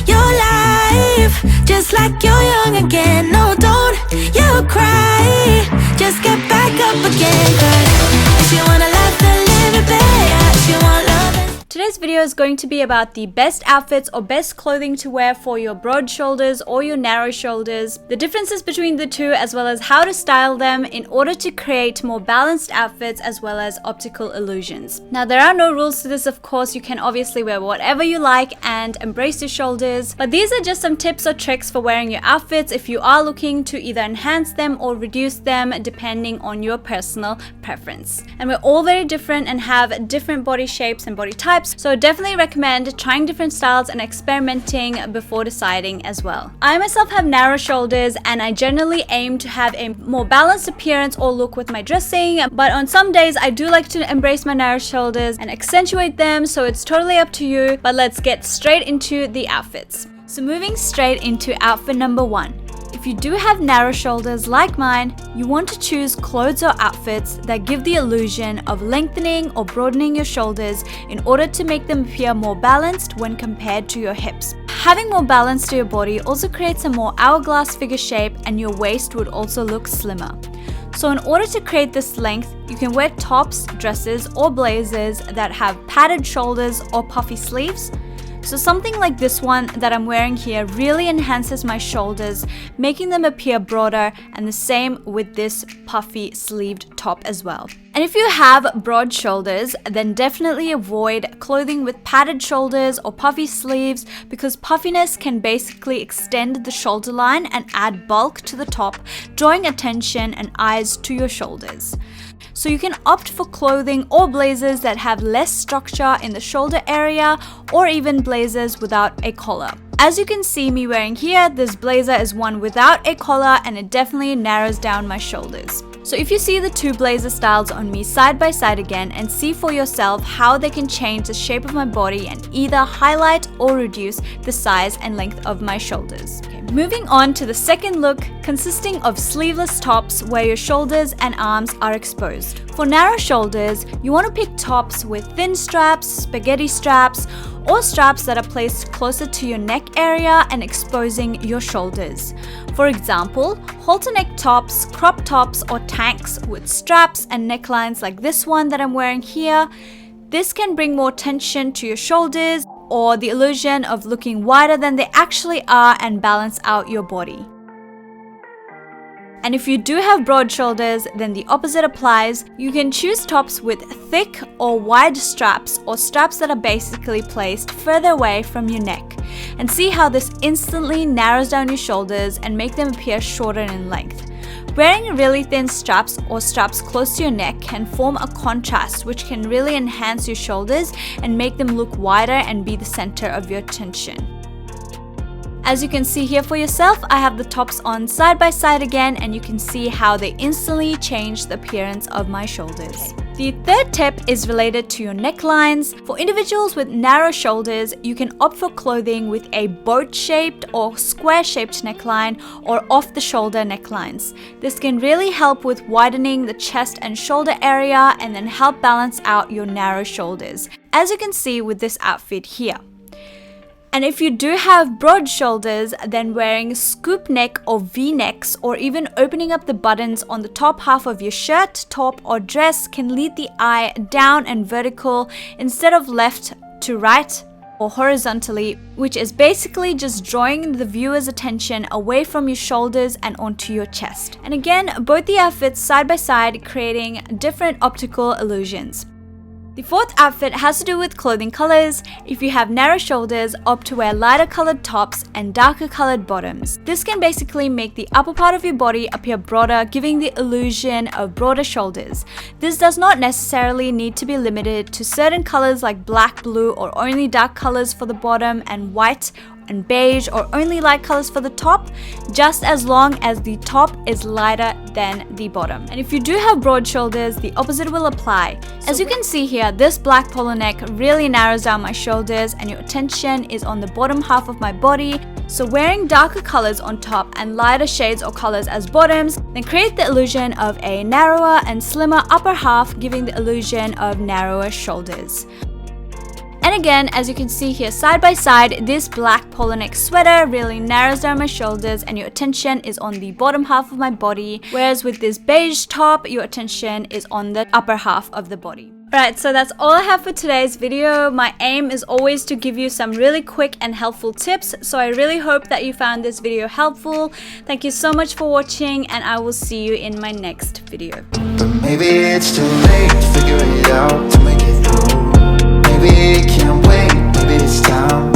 your life, just like you're young again. No, don't you cry, just get back up again. 'Cause if you wanna laugh and live it better, if you want love and Today's video is going to be about the best outfits or best clothing to wear for your broad shoulders or your narrow shoulders, the differences between the two, as well as how to style them in order to create more balanced outfits as well as optical illusions. Now, there are no rules to this, of course. You can obviously wear whatever you like and embrace your shoulders, but these are just some tips or tricks for wearing your outfits if you are looking to either enhance them or reduce them depending on your personal preference. And we're all very different and have different body shapes and body types, so definitely recommend trying different styles and experimenting before deciding as well. I myself have narrow shoulders and I generally aim to have a more balanced appearance or look with my dressing, but on some days I do like to embrace my narrow shoulders and accentuate them, so it's totally up to you. But let's get straight into the outfits. So moving straight into outfit number 1. If you do have narrow shoulders like mine, you want to choose clothes or outfits that give the illusion of lengthening or broadening your shoulders in order to make them appear more balanced when compared to your hips. Having more balance to your body also creates a more hourglass figure shape, and your waist would also look slimmer. So in order to create this length, you can wear tops, dresses, or blazers that have padded shoulders or puffy sleeves. So something like this one that I'm wearing here really enhances my shoulders, making them appear broader, and the same with this puffy sleeved top as well. And if you have broad shoulders, then definitely avoid clothing with padded shoulders or puffy sleeves, because puffiness can basically extend the shoulder line and add bulk to the top, drawing attention and eyes to your shoulders. So you can opt for clothing or blazers that have less structure in the shoulder area, or even blazers without a collar. As you can see me wearing here, this blazer is one without a collar, and it definitely narrows down my shoulders. So if you see the two blazer styles on me side by side again, and see for yourself how they can change the shape of my body and either highlight or reduce the size and length of my shoulders. Okay, moving on to the second look, consisting of sleeveless tops where your shoulders and arms are exposed. For narrow shoulders, you want to pick tops with thin straps, spaghetti straps, or straps that are placed closer to your neck area and exposing your shoulders. For example, halter neck tops, crop tops, or tanks with straps and necklines like this one that I'm wearing here. This can bring more tension to your shoulders or the illusion of looking wider than they actually are and balance out your body. And if you do have broad shoulders, then the opposite applies. You can choose tops with thick or wide straps, or straps that are basically placed further away from your neck, and see how this instantly narrows down your shoulders and make them appear shorter in length. Wearing really thin straps or straps close to your neck can form a contrast, which can really enhance your shoulders and make them look wider and be the center of your attention. As you can see here for yourself, I have the tops on side by side again, and you can see how they instantly change the appearance of my shoulders. The third tip is related to your necklines. For individuals with narrow shoulders, you can opt for clothing with a boat-shaped or square-shaped neckline or off-the-shoulder necklines. This can really help with widening the chest and shoulder area and then help balance out your narrow shoulders, as you can see with this outfit here. And if you do have broad shoulders, then wearing scoop neck or V-necks, or even opening up the buttons on the top half of your shirt, top, or dress can lead the eye down and vertical instead of left to right or horizontally, which is basically just drawing the viewer's attention away from your shoulders and onto your chest. And again, both the outfits side by side, creating different optical illusions. The fourth outfit has to do with clothing colors. If you have narrow shoulders, opt to wear lighter colored tops and darker colored bottoms. This can basically make the upper part of your body appear broader, giving the illusion of broader shoulders. This does not necessarily need to be limited to certain colors like black, blue, or only dark colors for the bottom, and white and beige, or only light colors for the top, just as long as the top is lighter than the bottom. And if you do have broad shoulders, the opposite will apply. As you can see here, this black polo neck really narrows down my shoulders, and your attention is on the bottom half of my body. So wearing darker colors on top and lighter shades or colors as bottoms then create the illusion of a narrower and slimmer upper half, giving the illusion of narrower shoulders. And again, as you can see here side by side, this black polo neck sweater really narrows down my shoulders and your attention is on the bottom half of my body, whereas with this beige top, your attention is on the upper half of the body. Alright, so that's all I have for today's video. My aim is always to give you some really quick and helpful tips, so I really hope that you found this video helpful. Thank you so much for watching, and I will see you in my next video. But maybe it's too late to figure it out, to make it through. Maybe it can't wait, maybe it's time